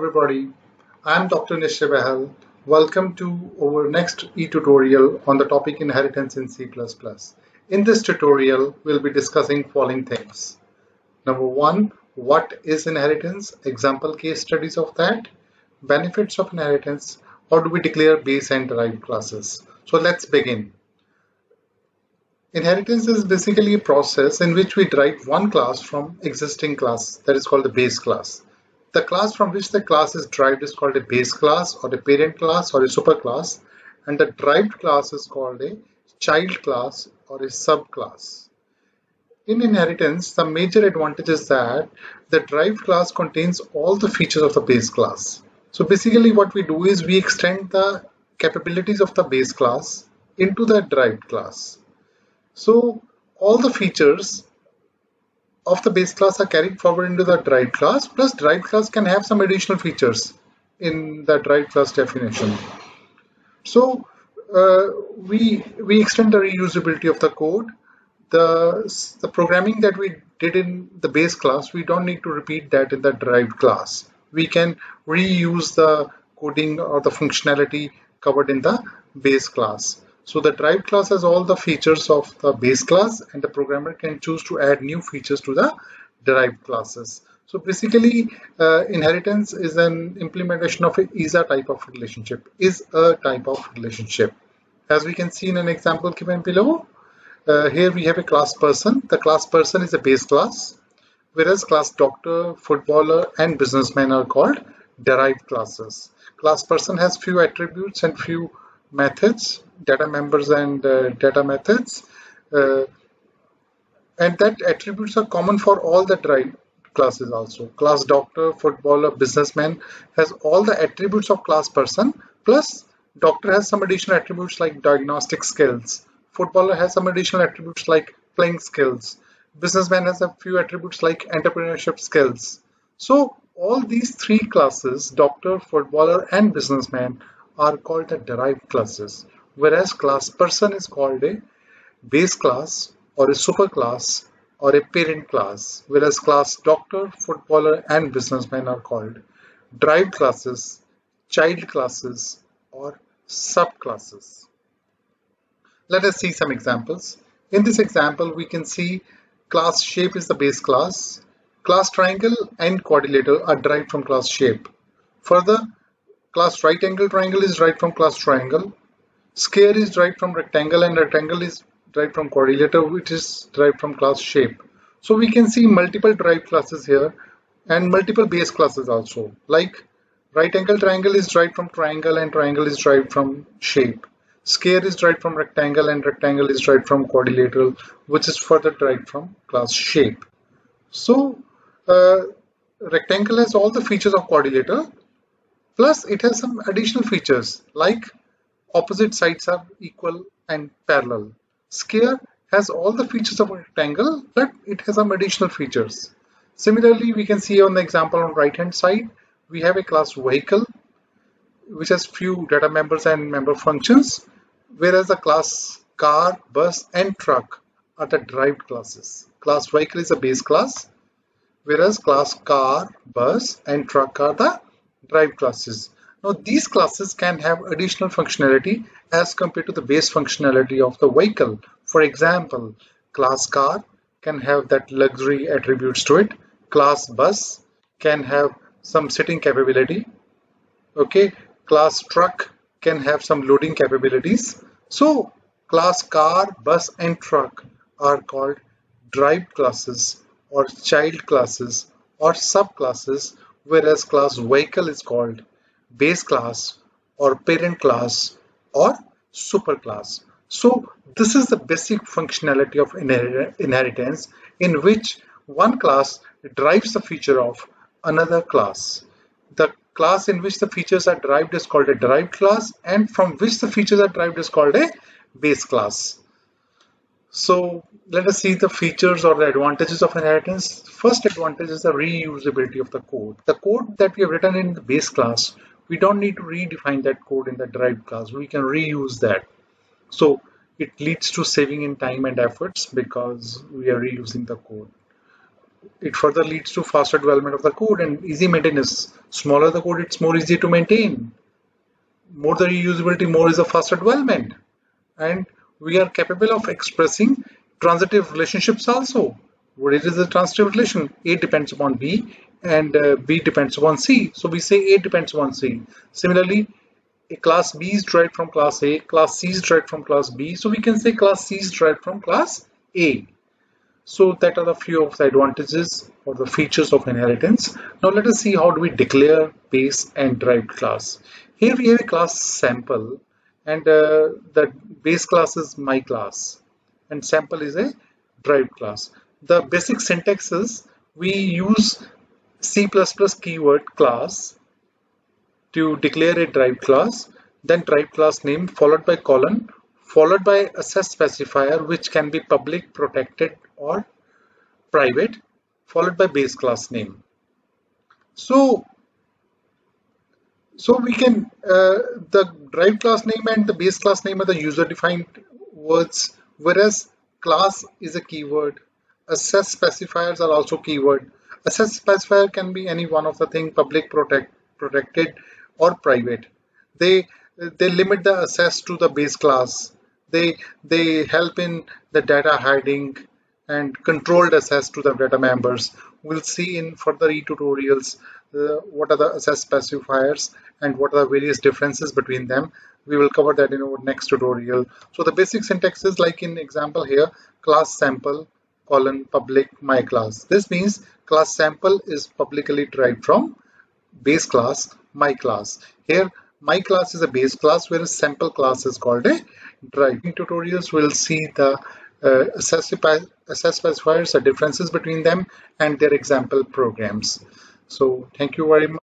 everybody. I am Dr. Nishya Bahal. Welcome to our next e-tutorial on the topic inheritance in C++. In this tutorial, we'll be discussing following things. Number one, what is inheritance? Example case studies of that. Benefits of inheritance. How do we declare base and derived classes? So let's begin. Inheritance is basically a process in which we derive one class from existing class, that is called the base class. The class from which the class is derived is called a base class or a parent class or a superclass, and the derived class is called a child class or a subclass. In inheritance, the major advantage is that the derived class contains all the features of the base class. So basically what we do is we extend the capabilities of the base class into the derived class. So all the features of the base class are carried forward into the derived class, plus derived class can have some additional features in the derived class definition. So we extend the reusability of the code. The programming that we did in the base class, we don't need to repeat that in the derived class. We can reuse the coding or the functionality covered in the base class. So the derived class has all the features of the base class, and the programmer can choose to add new features to the derived classes. So basically, inheritance is an implementation of a is a type of relationship. As we can see in an example given below, here we have a class person. The class person is a base class, whereas class doctor, footballer, and businessman are called derived classes. Class person has few attributes and few methods, data members and data methods, and that attributes are common for all the derived classes also. Class doctor, footballer, businessman has all the attributes of class person, plus doctor has some additional attributes like diagnostic skills. Footballer has some additional attributes like playing skills. Businessman has a few attributes like entrepreneurship skills. So all these three classes, doctor, footballer, and businessman, are called the derived classes, whereas class person is called a base class or a superclass or a parent class, whereas class doctor, footballer, and businessman are called derived classes, child classes, or subclasses. Let us see some examples. In this example, we can see class shape is the base class. Class triangle and quadrilateral are derived from class shape. Further, class right angle triangle is derived from class triangle. Square is derived from rectangle, and rectangle is derived from quadrilateral, which is derived from class shape. So we can see multiple derived classes here and multiple base classes also. Like right angle triangle is derived from triangle, and triangle is derived from shape. Square is derived from rectangle, and rectangle is derived from quadrilateral, which is further derived from class shape. So rectangle has all the features of quadrilateral, plus it has some additional features like opposite sides are equal and parallel. Square has all the features of a rectangle, but it has some additional features. Similarly, we can see on the example on right hand side, we have a class vehicle which has few data members and member functions, whereas the class car, bus, and truck are the derived classes. Class vehicle is a base class, whereas class car, bus, and truck are the derived classes. Now these classes can have additional functionality as compared to the base functionality of the vehicle. For example, class car can have that luxury attributes to it. Class bus can have some sitting capability. Okay, class truck can have some loading capabilities. So class car, bus, and truck are called derived classes or child classes or subclasses, whereas class vehicle is called base class or parent class or superclass. So this is the basic functionality of inheritance, in which one class derives the feature of another class. The class in which the features are derived is called a derived class, and from which the features are derived is called a base class. So let us see the features or the advantages of inheritance. First advantage is the reusability of the code. The code that we have written in the base class, we don't need to redefine that code in the derived class. We can reuse that. So it leads to saving in time and efforts because we are reusing the code. It further leads to faster development of the code and easy maintenance. Smaller the code, it's more easy to maintain. More the reusability, more is a faster development. And we are capable of expressing transitive relationships also. What is the transitive relation? A depends upon B and B depends upon C. So we say A depends upon C. Similarly, a class B is derived from class A, class C is derived from class B. So we can say class C is derived from class A. So that are the few of the advantages or the features of inheritance. Now let us see how do we declare base and derived class. Here we have a class sample and the base class is my class and sample is a derived class. The basic syntax is we use C++ keyword class to declare a derived class, then derived class name followed by colon, followed by access specifier which can be public, protected or private, followed by base class name. So we can the derived class name and the base class name are the user defined words, whereas class is a keyword. Access specifiers are also keyword. Access specifier can be any one of the thing, public, protected or private. They limit the access to the base class. They help in the data hiding and controlled access to the data members. We'll see in further tutorials what are the access specifiers and what are the various differences between them. We will cover that in our next tutorial. So the basic syntax is like in example here, class sample colon public my class. This means class sample is publicly derived from base class my class. Here my class is a base class, whereas sample class is called a derived. In tutorials we'll see the access specifiers, the differences between them and their example programs. So thank you very much.